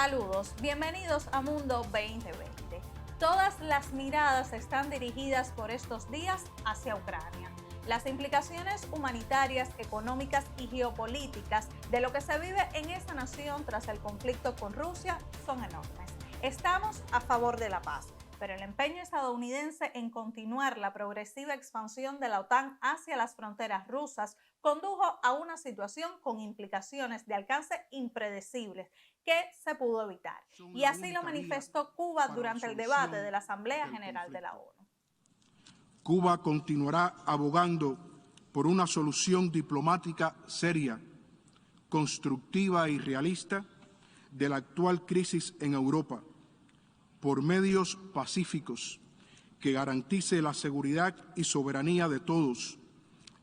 Saludos, bienvenidos a Mundo 2020. Todas las miradas están dirigidas por estos días hacia Ucrania. Las implicaciones humanitarias, económicas y geopolíticas de lo que se vive en esa nación tras el conflicto con Rusia son enormes. Estamos a favor de la paz, pero el empeño estadounidense en continuar la progresiva expansión de la OTAN hacia las fronteras rusas condujo a una situación con implicaciones de alcance impredecibles que se pudo evitar. Y así lo manifestó Cuba durante el debate de la Asamblea General de la ONU. Cuba continuará abogando por una solución diplomática seria, constructiva y realista de la actual crisis en Europa, por medios pacíficos que garantice la seguridad y soberanía de todos,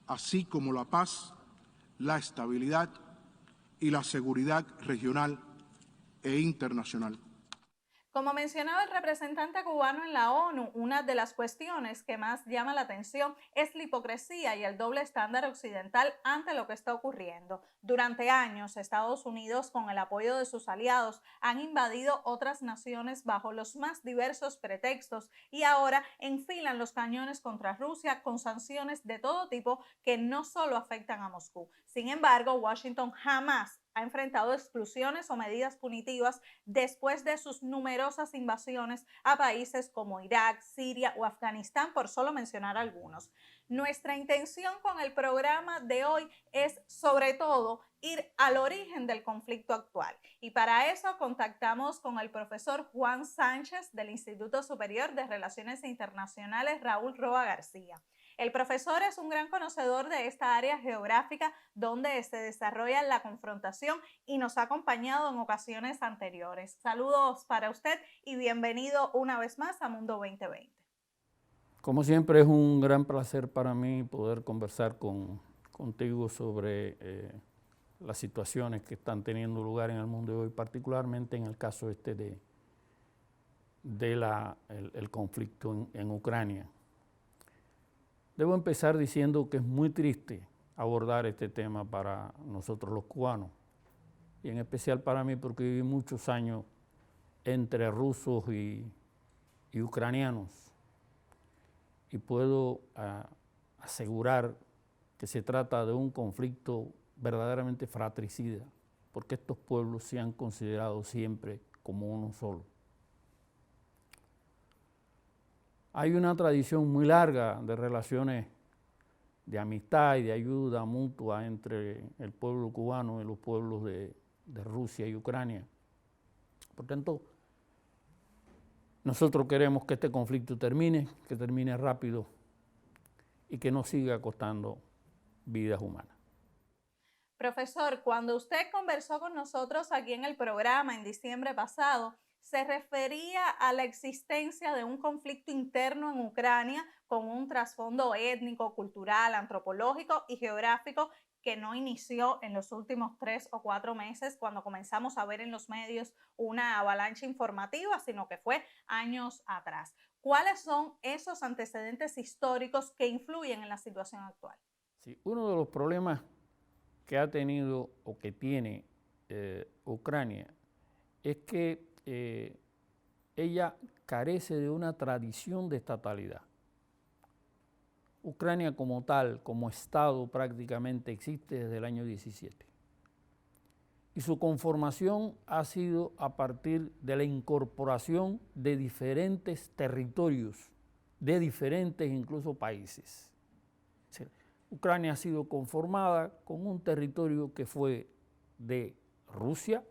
así como la paz, la estabilidad y la seguridad regional e internacional. Como mencionaba el representante cubano en la ONU, una de las cuestiones que más llama la atención es la hipocresía y el doble estándar occidental ante lo que está ocurriendo. Durante años, Estados Unidos, con el apoyo de sus aliados, han invadido otras naciones bajo los más diversos pretextos y ahora enfilan los cañones contra Rusia con sanciones de todo tipo que no solo afectan a Moscú. Sin embargo, Washington jamás ha enfrentado exclusiones o medidas punitivas después de sus numerosas invasiones a países como Irak, Siria o Afganistán, por solo mencionar algunos. Nuestra intención con el programa de hoy es, sobre todo, ir al origen del conflicto actual. Y para eso contactamos con el profesor Juan Sánchez del Instituto Superior de Relaciones Internacionales Raúl Roa García. El profesor es un gran conocedor de esta área geográfica donde se desarrolla la confrontación y nos ha acompañado en ocasiones anteriores. Saludos para usted y bienvenido una vez más a Mundo 2020. Como siempre es un gran placer para mí poder conversar contigo sobre las situaciones que están teniendo lugar en el mundo de hoy, particularmente en el caso del conflicto en Ucrania. Debo empezar diciendo que es muy triste abordar este tema para nosotros los cubanos, y en especial para mí porque viví muchos años entre rusos y ucranianos, y puedo asegurar que se trata de un conflicto verdaderamente fratricida, porque estos pueblos se han considerado siempre como uno solo. Hay una tradición muy larga de relaciones de amistad y de ayuda mutua entre el pueblo cubano y los pueblos de Rusia y Ucrania. Por tanto, nosotros queremos que este conflicto termine, que termine rápido y que no siga costando vidas humanas. Profesor, cuando usted conversó con nosotros aquí en el programa en diciembre pasado, se refería a la existencia de un conflicto interno en Ucrania con un trasfondo étnico, cultural, antropológico y geográfico que no inició en los últimos 3 o 4 meses cuando comenzamos a ver en los medios una avalancha informativa, sino que fue años atrás. ¿Cuáles son esos antecedentes históricos que influyen en la situación actual? Sí, uno de los problemas que ha tenido o que tiene Ucrania es que ella carece de una tradición de estatalidad. Ucrania como tal, como Estado, prácticamente existe desde el año 17. Y su conformación ha sido a partir de la incorporación de diferentes territorios, de diferentes incluso países. O sea, Ucrania ha sido conformada con un territorio que fue de Rusia,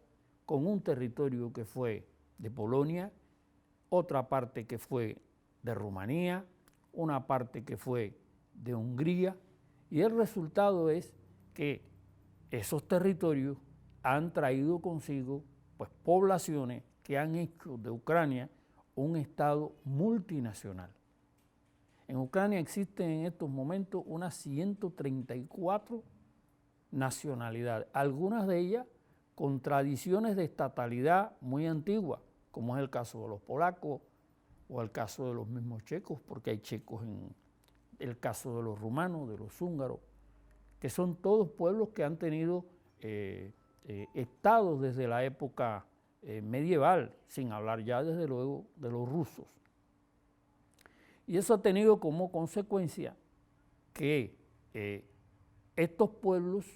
con un territorio que fue de Polonia, otra parte que fue de Rumanía, una parte que fue de Hungría, y el resultado es que esos territorios han traído consigo pues, poblaciones que han hecho de Ucrania un Estado multinacional. En Ucrania existen en estos momentos unas 134 nacionalidades, algunas de ellas con tradiciones de estatalidad muy antiguas, como es el caso de los polacos o el caso de los mismos checos, porque hay checos en el caso de los rumanos, de los húngaros, que son todos pueblos que han tenido estados desde la época medieval, sin hablar ya desde luego de los rusos. Y eso ha tenido como consecuencia que estos pueblos,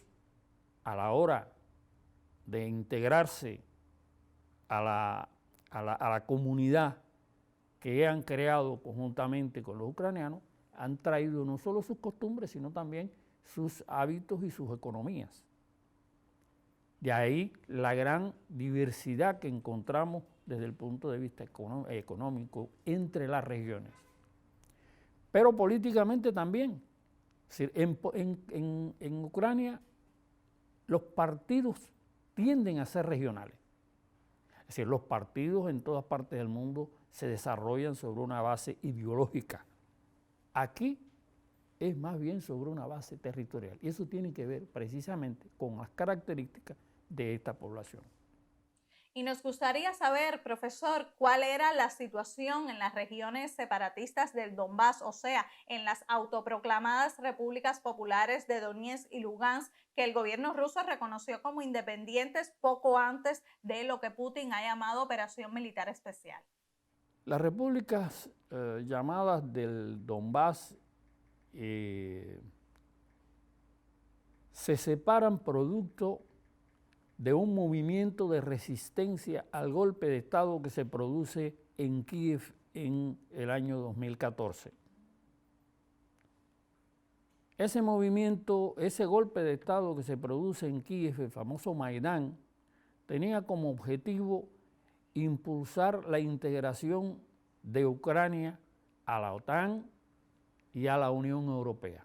a la hora de integrarse a la comunidad que han creado conjuntamente con los ucranianos, han traído no solo sus costumbres, sino también sus hábitos y sus economías. De ahí la gran diversidad que encontramos desde el punto de vista económico entre las regiones. Pero políticamente también. Es decir, en Ucrania los partidos tienden a ser regionales. Es decir, los partidos en todas partes del mundo se desarrollan sobre una base ideológica. Aquí es más bien sobre una base territorial. Y eso tiene que ver precisamente con las características de esta población. Y nos gustaría saber, profesor, cuál era la situación en las regiones separatistas del Donbass, o sea, en las autoproclamadas repúblicas populares de Donetsk y Lugansk, que el gobierno ruso reconoció como independientes poco antes de lo que Putin ha llamado operación militar especial. Las repúblicas llamadas del Donbass se separan producto de un movimiento de resistencia al golpe de Estado que se produce en Kiev en el año 2014. Ese movimiento, ese golpe de Estado que se produce en Kiev, el famoso Maidán, tenía como objetivo impulsar la integración de Ucrania a la OTAN y a la Unión Europea.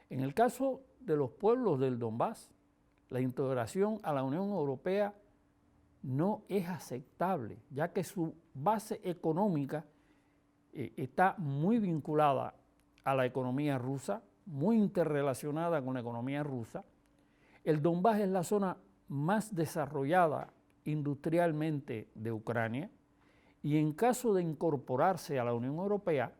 En el caso de los pueblos del Donbass, la integración a la Unión Europea no es aceptable, ya que su base económica está muy vinculada a la economía rusa, muy interrelacionada con la economía rusa. El Donbass es la zona más desarrollada industrialmente de Ucrania y en caso de incorporarse a la Unión Europea,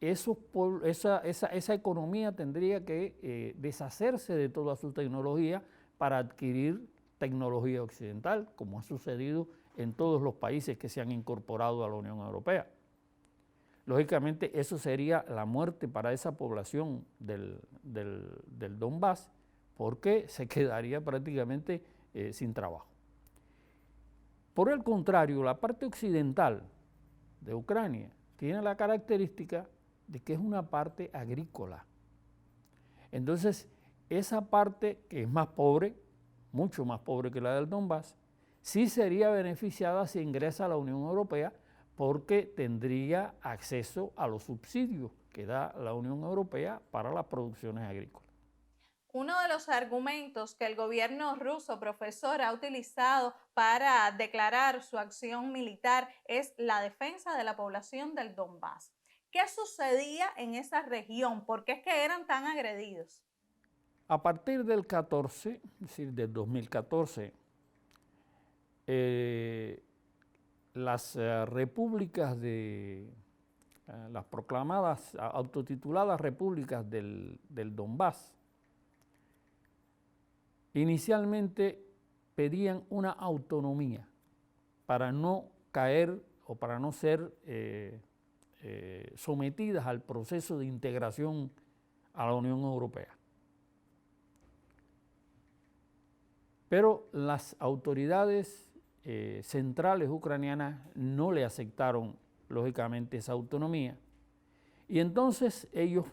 esa economía tendría que deshacerse de toda su tecnología para adquirir tecnología occidental, como ha sucedido en todos los países que se han incorporado a la Unión Europea. Lógicamente, eso sería la muerte para esa población del Donbass, porque se quedaría prácticamente sin trabajo. Por el contrario, la parte occidental de Ucrania tiene la característica de que es una parte agrícola. Entonces, esa parte que es más pobre, mucho más pobre que la del Donbass, sí sería beneficiada si ingresa a la Unión Europea porque tendría acceso a los subsidios que da la Unión Europea para las producciones agrícolas. Uno de los argumentos que el gobierno ruso, profesor, ha utilizado para declarar su acción militar es la defensa de la población del Donbass. ¿Qué sucedía en esa región? ¿Por qué es que eran tan agredidos? A partir del 14, es decir, del 2014, las repúblicas las proclamadas, autotituladas repúblicas del Donbass, inicialmente pedían una autonomía para no caer o para no ser sometidas al proceso de integración a la Unión Europea. Pero las autoridades centrales ucranianas no le aceptaron, lógicamente, esa autonomía y entonces ellos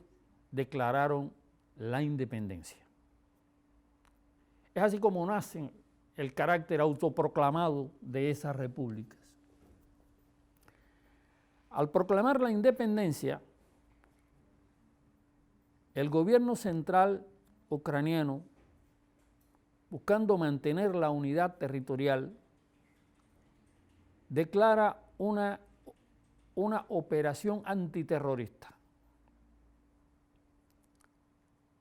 declararon la independencia. Es así como nace el carácter autoproclamado de esas repúblicas. Al proclamar la independencia, el gobierno central ucraniano, buscando mantener la unidad territorial, declara una operación antiterrorista,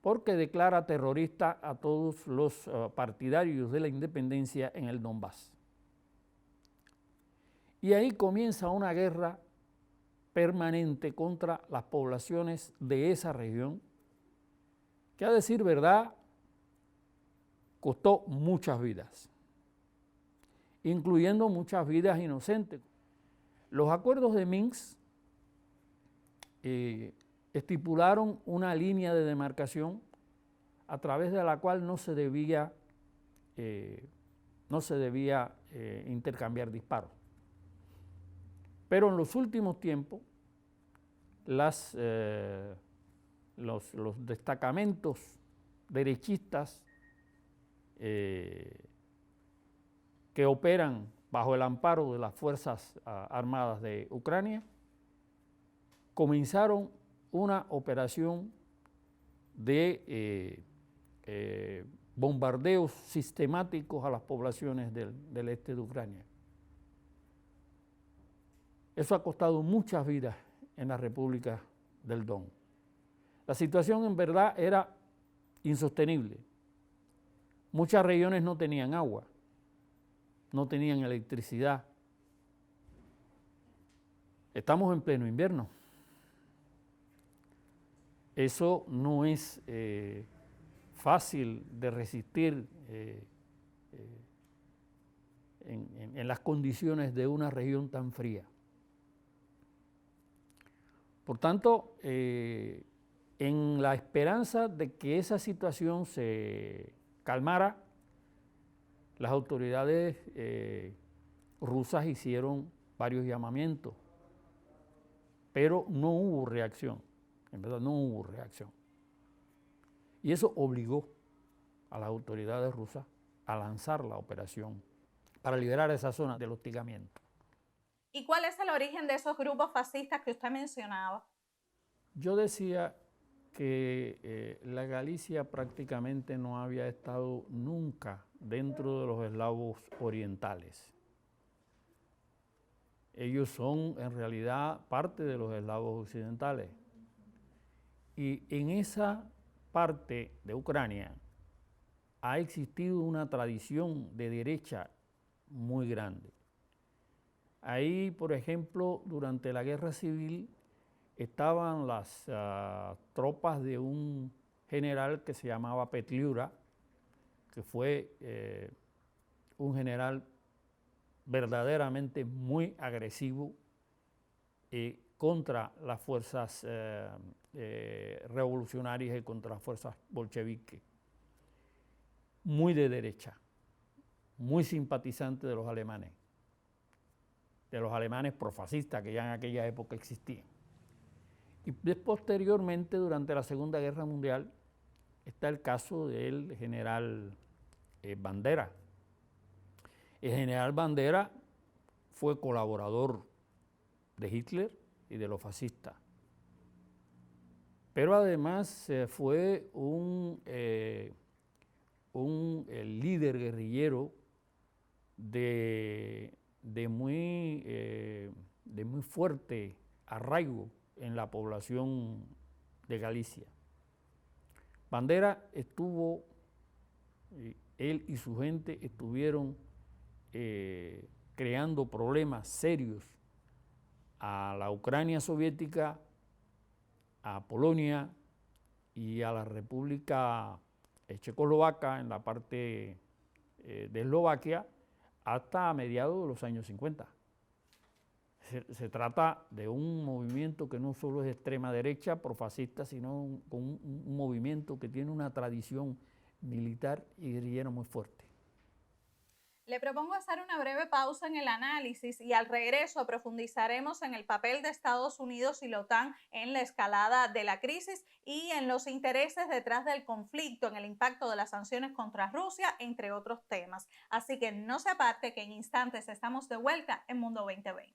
porque declara terrorista a todos los partidarios de la independencia en el Donbass. Y ahí comienza una guerra permanente contra las poblaciones de esa región, que a decir verdad costó muchas vidas. incluyendo muchas vidas inocentes. Los acuerdos de Minsk estipularon una línea de demarcación a través de la cual no se debía intercambiar disparos. Pero en los últimos tiempos, los destacamentos derechistas que operan bajo el amparo de las Fuerzas Armadas de Ucrania comenzaron una operación de bombardeos sistemáticos a las poblaciones del este de Ucrania. Eso ha costado muchas vidas en la República del Don. La situación en verdad era insostenible. Muchas regiones no tenían agua, no tenían electricidad. Estamos en pleno invierno. Eso no es fácil de resistir en las condiciones de una región tan fría. Por tanto, en la esperanza de que esa situación se calmara, las autoridades rusas hicieron varios llamamientos, pero no hubo reacción, en verdad no hubo reacción. Y eso obligó a las autoridades rusas a lanzar la operación para liberar esa zona del hostigamiento. ¿Y cuál es el origen de esos grupos fascistas que usted mencionaba? Yo decía que la Galicia prácticamente no había estado nunca dentro de los eslavos orientales. Ellos son en realidad parte de los eslavos occidentales. Y en esa parte de Ucrania ha existido una tradición de derecha muy grande. Ahí, por ejemplo, durante la Guerra Civil estaban las tropas de un general que se llamaba Petliura, que fue un general verdaderamente muy agresivo contra las fuerzas revolucionarias y contra las fuerzas bolcheviques. Muy de derecha, muy simpatizante de los alemanes profascistas que ya en aquella época existían. Y posteriormente, durante la Segunda Guerra Mundial, está el caso del general Bandera. El general Bandera fue colaborador de Hitler y de los fascistas, pero además fue un líder guerrillero de muy fuerte arraigo en la población de Galicia. Bandera estuvo, él y su gente estuvieron creando problemas serios a la Ucrania soviética, a Polonia y a la República Checoslovaca en la parte de Eslovaquia hasta mediados de los años 50. Se trata de un movimiento que no solo es de extrema derecha, profascista, sino un movimiento que tiene una tradición militar y guerrillera muy fuerte. Le propongo hacer una breve pausa en el análisis y al regreso profundizaremos en el papel de Estados Unidos y la OTAN en la escalada de la crisis y en los intereses detrás del conflicto, en el impacto de las sanciones contra Rusia, entre otros temas. Así que no se aparte, que en instantes estamos de vuelta en Mundo 2020.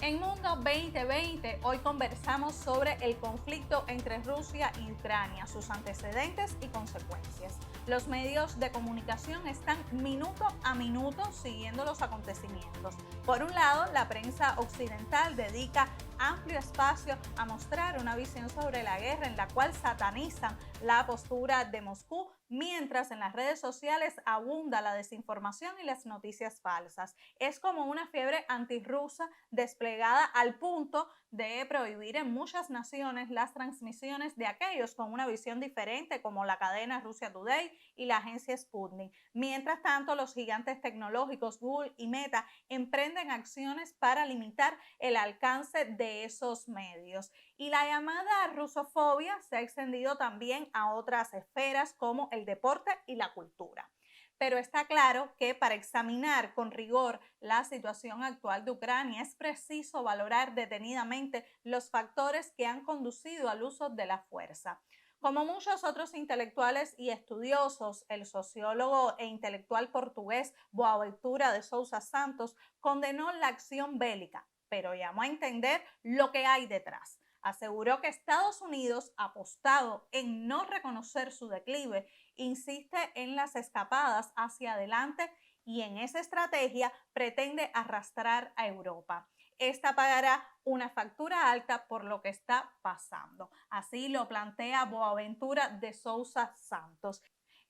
En Mundo 2020, hoy conversamos sobre el conflicto entre Rusia y Ucrania, sus antecedentes y consecuencias. Los medios de comunicación están minuto a minuto siguiendo los acontecimientos. Por un lado, la prensa occidental dedica amplio espacio a mostrar una visión sobre la guerra en la cual satanizan la postura de Moscú, mientras en las redes sociales abunda la desinformación y las noticias falsas. Es como una fiebre antirrusa desplegada al punto de prohibir en muchas naciones las transmisiones de aquellos con una visión diferente, como la cadena Russia Today y la agencia Sputnik. Mientras tanto, los gigantes tecnológicos Google y Meta emprenden acciones para limitar el alcance de esos medios. Y la llamada rusofobia se ha extendido también a otras esferas como el deporte y la cultura. Pero está claro que para examinar con rigor la situación actual de Ucrania es preciso valorar detenidamente los factores que han conducido al uso de la fuerza. Como muchos otros intelectuales y estudiosos, el sociólogo e intelectual portugués Boaventura de Sousa Santos condenó la acción bélica, pero llamó a entender lo que hay detrás. Aseguró que Estados Unidos, apostado en no reconocer su declive, insiste en las escapadas hacia adelante y en esa estrategia pretende arrastrar a Europa. Esta pagará una factura alta por lo que está pasando. Así lo plantea Boaventura de Sousa Santos.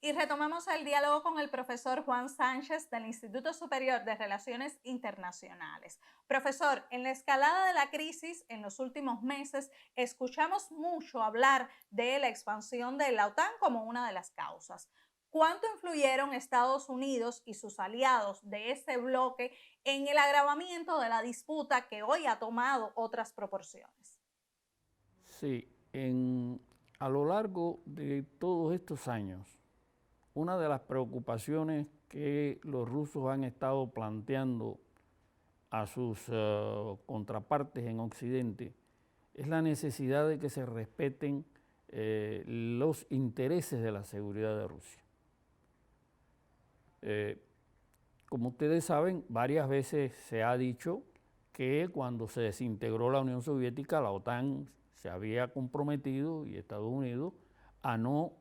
Y retomamos el diálogo con el profesor Juan Sánchez del Instituto Superior de Relaciones Internacionales. Profesor, en la escalada de la crisis en los últimos meses escuchamos mucho hablar de la expansión de la OTAN como una de las causas. ¿Cuánto influyeron Estados Unidos y sus aliados de ese bloque en el agravamiento de la disputa que hoy ha tomado otras proporciones? Sí, a lo largo de todos estos años, una de las preocupaciones que los rusos han estado planteando a sus contrapartes en Occidente es la necesidad de que se respeten los intereses de la seguridad de Rusia. Como ustedes saben, varias veces se ha dicho que cuando se desintegró la Unión Soviética, la OTAN se había comprometido, y Estados Unidos, a no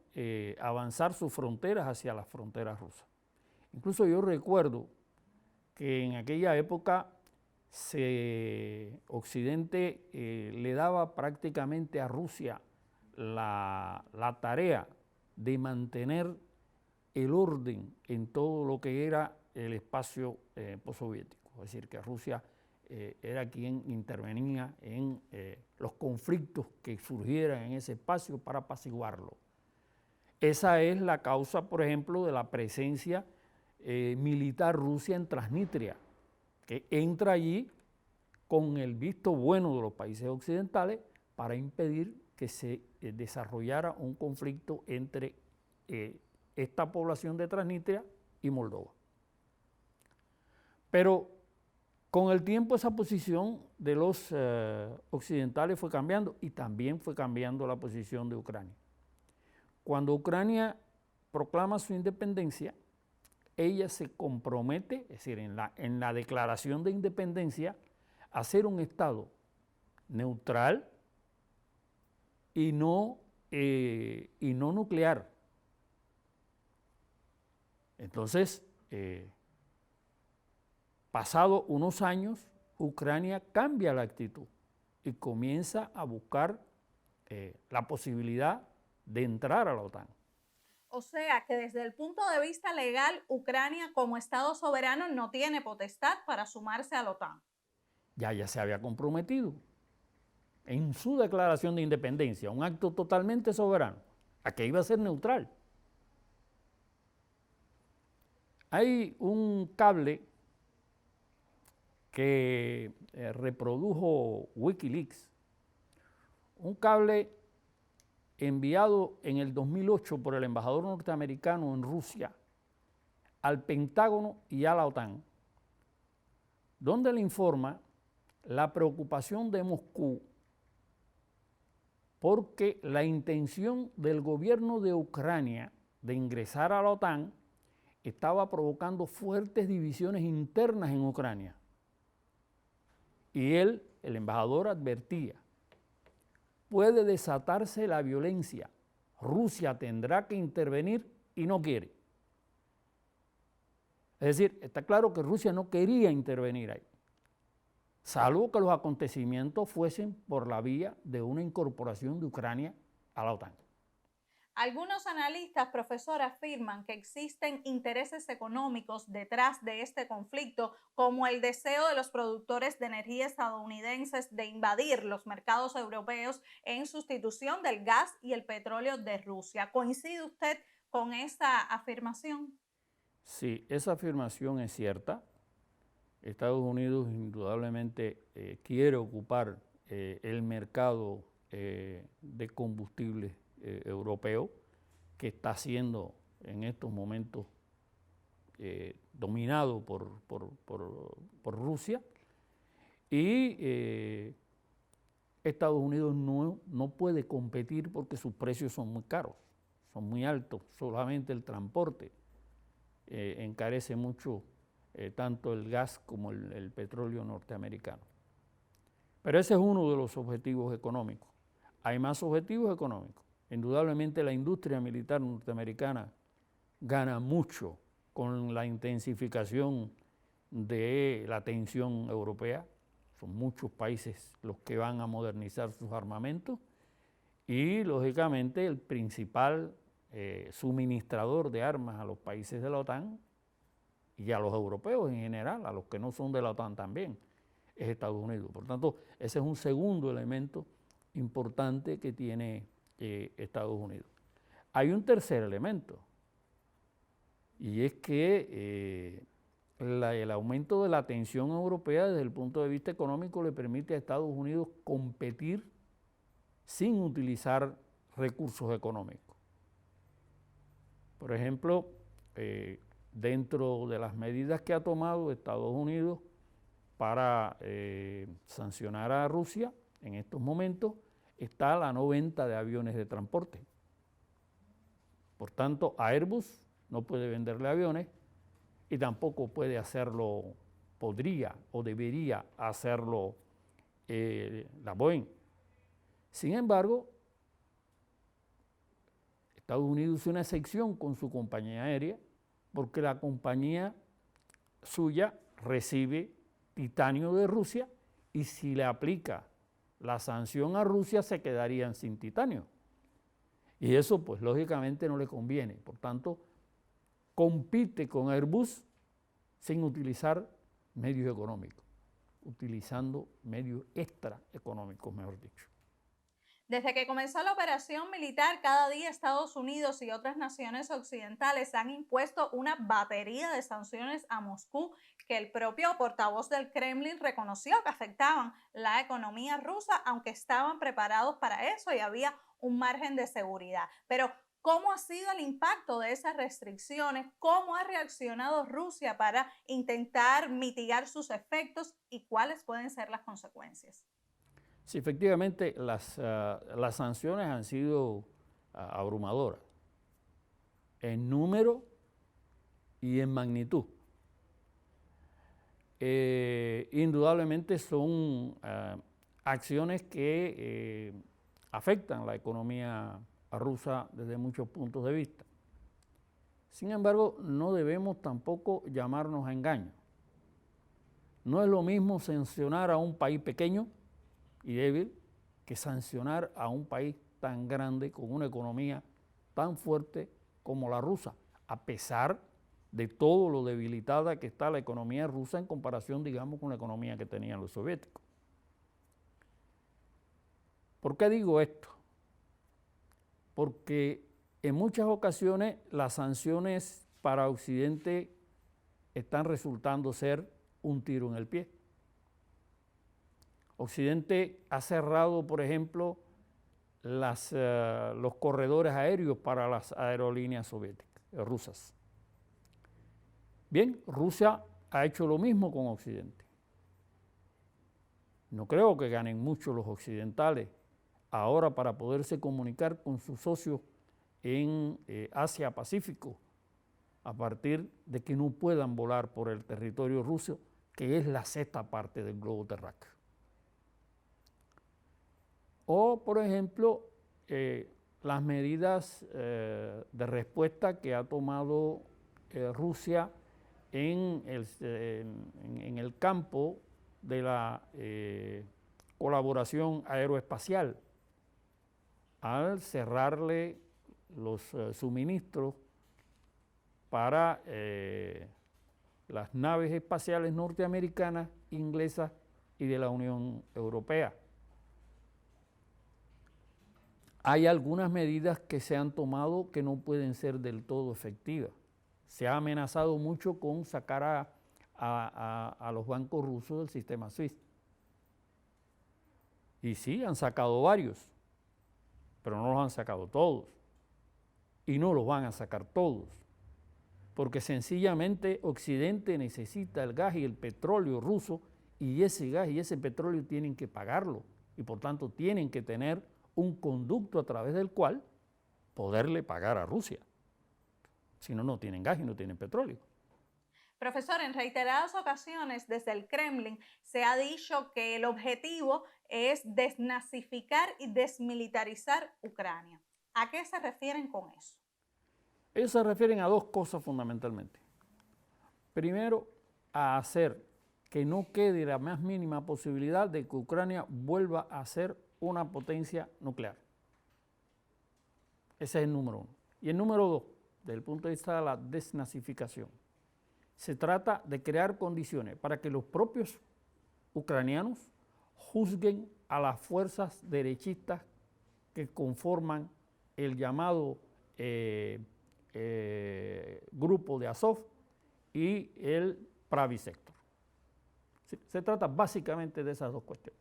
avanzar sus fronteras hacia las fronteras rusas. Incluso yo recuerdo que en aquella época Occidente le daba prácticamente a Rusia la tarea de mantener el orden en todo lo que era el espacio postsoviético. Es decir, que Rusia era quien intervenía en los conflictos que surgieran en ese espacio para apaciguarlo. Esa es la causa, por ejemplo, de la presencia militar rusa en Transnistria, que entra allí con el visto bueno de los países occidentales para impedir que se desarrollara un conflicto entre esta población de Transnistria y Moldova. Pero con el tiempo esa posición de los occidentales fue cambiando, y también fue cambiando la posición de Ucrania. Cuando Ucrania proclama su independencia, ella se compromete, es decir, en la declaración de independencia, a ser un Estado neutral y no nuclear. Entonces, pasado unos años, Ucrania cambia la actitud y comienza a buscar la posibilidad de entrar a la OTAN. O sea que desde el punto de vista legal, Ucrania como Estado soberano no tiene potestad para sumarse a la OTAN. Ya se había comprometido en su declaración de independencia, un acto totalmente soberano, a que iba a ser neutral. Hay un cable que reprodujo Wikileaks, un cable enviado en el 2008 por el embajador norteamericano en Rusia al Pentágono y a la OTAN, donde le informa la preocupación de Moscú porque la intención del gobierno de Ucrania de ingresar a la OTAN estaba provocando fuertes divisiones internas en Ucrania. Y el embajador, advertía: puede desatarse la violencia, Rusia tendrá que intervenir y no quiere. Es decir, está claro que Rusia no quería intervenir ahí. salvo que los acontecimientos fuesen por la vía de una incorporación de Ucrania a la OTAN. Algunos analistas, profesor, afirman que existen intereses económicos detrás de este conflicto, como el deseo de los productores de energía estadounidenses de invadir los mercados europeos en sustitución del gas y el petróleo de Rusia. ¿Coincide usted con esa afirmación? Sí, esa afirmación es cierta. Estados Unidos indudablemente quiere ocupar el mercado de combustibles europeo, que está siendo en estos momentos dominado por Rusia, y Estados Unidos no puede competir porque sus precios son muy caros, son muy altos. Solamente el transporte encarece mucho tanto el gas como el petróleo norteamericano. Pero ese es uno de los objetivos económicos. Hay más objetivos económicos. Indudablemente la industria militar norteamericana gana mucho con la intensificación de la tensión europea. Son muchos países los que van a modernizar sus armamentos y, lógicamente, el principal suministrador de armas a los países de la OTAN y a los europeos en general, a los que no son de la OTAN también, es Estados Unidos. Por tanto, ese es un segundo elemento importante que tiene Estados Unidos. Hay un tercer elemento, y es que el aumento de la tensión europea desde el punto de vista económico le permite a Estados Unidos competir sin utilizar recursos económicos. Por ejemplo, dentro de las medidas que ha tomado Estados Unidos para sancionar a Rusia en estos momentos, está la no venta de aviones de transporte. Por tanto, Airbus no puede venderle aviones y tampoco puede hacerlo, podría o debería hacerlo la Boeing. Sin embargo, Estados Unidos hizo una excepción con su compañía aérea porque la compañía suya recibe titanio de Rusia y si le aplica la sanción a Rusia se quedarían sin titanio. Y eso pues lógicamente no le conviene. Por tanto, compite con Airbus sin utilizar medios económicos, utilizando medios extraeconómicos, mejor dicho. Desde que comenzó la operación militar, cada día Estados Unidos y otras naciones occidentales han impuesto una batería de sanciones a Moscú que el propio portavoz del Kremlin reconoció que afectaban la economía rusa, aunque estaban preparados para eso y había un margen de seguridad. Pero, ¿cómo ha sido el impacto de esas restricciones? ¿Cómo ha reaccionado Rusia para intentar mitigar sus efectos y cuáles pueden ser las consecuencias? Sí, efectivamente, las sanciones han sido abrumadoras en número y en magnitud. Indudablemente son acciones que afectan la economía rusa desde muchos puntos de vista. Sin embargo, no debemos tampoco llamarnos a engaño. No es lo mismo sancionar a un país pequeño y débil que sancionar a un país tan grande con una economía tan fuerte como la rusa, a pesar de todo lo debilitada que está la economía rusa en comparación, digamos, con la economía que tenían los soviéticos. ¿Por qué digo esto? Porque en muchas ocasiones las sanciones para Occidente están resultando ser un tiro en el pie. Occidente ha cerrado, por ejemplo, los corredores aéreos para las aerolíneas soviéticas, rusas. Bien, Rusia ha hecho lo mismo con Occidente. No creo que ganen mucho los occidentales ahora para poderse comunicar con sus socios en Asia-Pacífico, a partir de que no puedan volar por el territorio ruso, que es la sexta parte del globo terráqueo. O, por ejemplo, las medidas de respuesta que ha tomado Rusia en el campo de la colaboración aeroespacial al cerrarle los suministros para las naves espaciales norteamericanas, inglesas y de la Unión Europea. Hay algunas medidas que se han tomado que no pueden ser del todo efectivas. Se ha amenazado mucho con sacar a los bancos rusos del sistema SWIFT. Y sí, han sacado varios, pero no los han sacado todos. Y no los van a sacar todos, porque sencillamente Occidente necesita el gas y el petróleo ruso, y ese gas y ese petróleo tienen que pagarlo, y por tanto tienen que tener un conducto a través del cual poderle pagar a Rusia. Si no, no tienen gas y no tienen petróleo. Profesor, en reiteradas ocasiones desde el Kremlin se ha dicho que el objetivo es desnazificar y desmilitarizar Ucrania. ¿A qué se refieren con eso? Ellos se refieren a dos cosas fundamentalmente. Primero, a hacer que no quede la más mínima posibilidad de que Ucrania vuelva a ser una potencia nuclear. Ese es el número uno. Y el número dos, desde el punto de vista de la desnazificación, se trata de crear condiciones para que los propios ucranianos juzguen a las fuerzas derechistas que conforman el llamado grupo de Azov y el Pravý Sector. Se trata básicamente de esas dos cuestiones.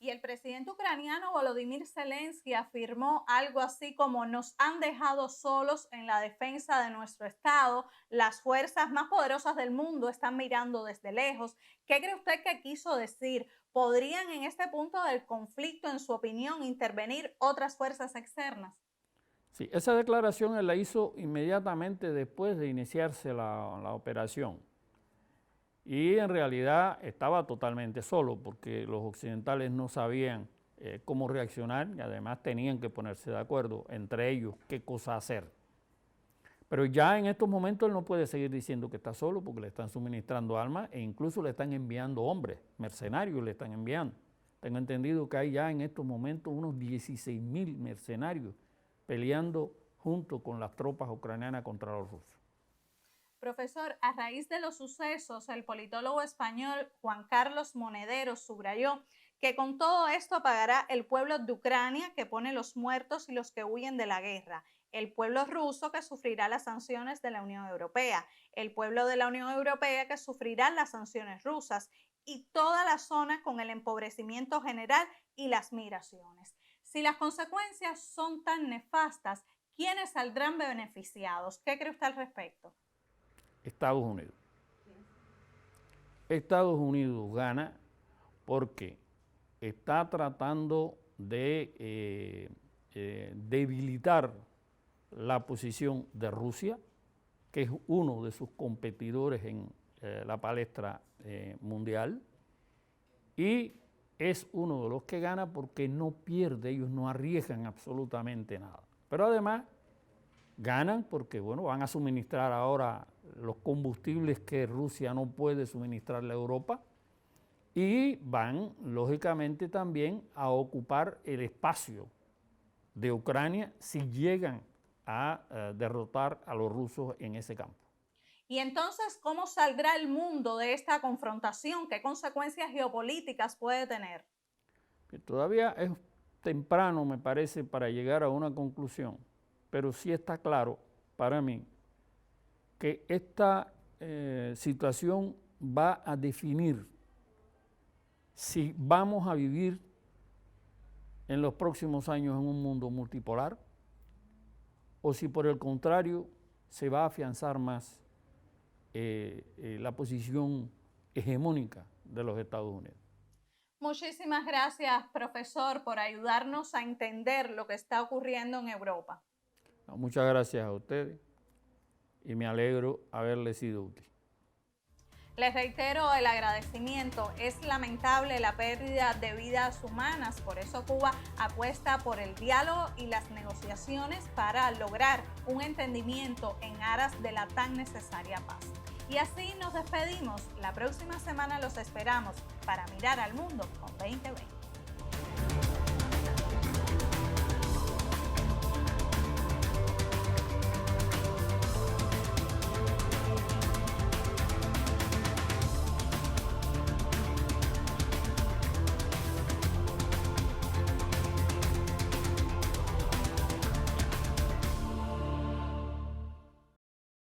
Y el presidente ucraniano Volodymyr Zelensky afirmó algo así como: nos han dejado solos en la defensa de nuestro Estado, las fuerzas más poderosas del mundo están mirando desde lejos. ¿Qué cree usted que quiso decir? ¿Podrían en este punto del conflicto, en su opinión, intervenir otras fuerzas externas? Sí, esa declaración él la hizo inmediatamente después de iniciarse la operación. Y en realidad estaba totalmente solo porque los occidentales no sabían cómo reaccionar y además tenían que ponerse de acuerdo entre ellos qué cosa hacer. Pero ya en estos momentos él no puede seguir diciendo que está solo porque le están suministrando armas e incluso le están enviando hombres, mercenarios le están enviando. Tengo entendido que hay ya en estos momentos unos 16.000 mercenarios peleando junto con las tropas ucranianas contra los rusos. Profesor, a raíz de los sucesos, el politólogo español Juan Carlos Monedero subrayó que con todo esto pagará el pueblo de Ucrania, que pone los muertos y los que huyen de la guerra, el pueblo ruso, que sufrirá las sanciones de la Unión Europea, el pueblo de la Unión Europea, que sufrirá las sanciones rusas, y toda la zona con el empobrecimiento general y las migraciones. Si las consecuencias son tan nefastas, ¿quiénes saldrán beneficiados? ¿Qué cree usted al respecto? Estados Unidos. Estados Unidos gana porque está tratando de debilitar la posición de Rusia, que es uno de sus competidores en la palestra mundial, y es uno de los que gana porque no pierde, ellos no arriesgan absolutamente nada. Pero además ganan porque, bueno, van a suministrar ahora los combustibles que Rusia no puede suministrarle a Europa y van, lógicamente, también a ocupar el espacio de Ucrania si llegan a derrotar a los rusos en ese campo. Y entonces, ¿cómo saldrá el mundo de esta confrontación? ¿Qué consecuencias geopolíticas puede tener? Todavía es temprano, me parece, para llegar a una conclusión, pero sí está claro para mí que esta situación va a definir si vamos a vivir en los próximos años en un mundo multipolar o si por el contrario se va a afianzar más la posición hegemónica de los Estados Unidos. Muchísimas gracias, profesor, por ayudarnos a entender lo que está ocurriendo en Europa. Muchas gracias a ustedes y me alegro haberle sido útil. Les reitero el agradecimiento. Es lamentable la pérdida de vidas humanas, por eso Cuba apuesta por el diálogo y las negociaciones para lograr un entendimiento en aras de la tan necesaria paz. Y así nos despedimos. La próxima semana los esperamos para mirar al mundo con 2020.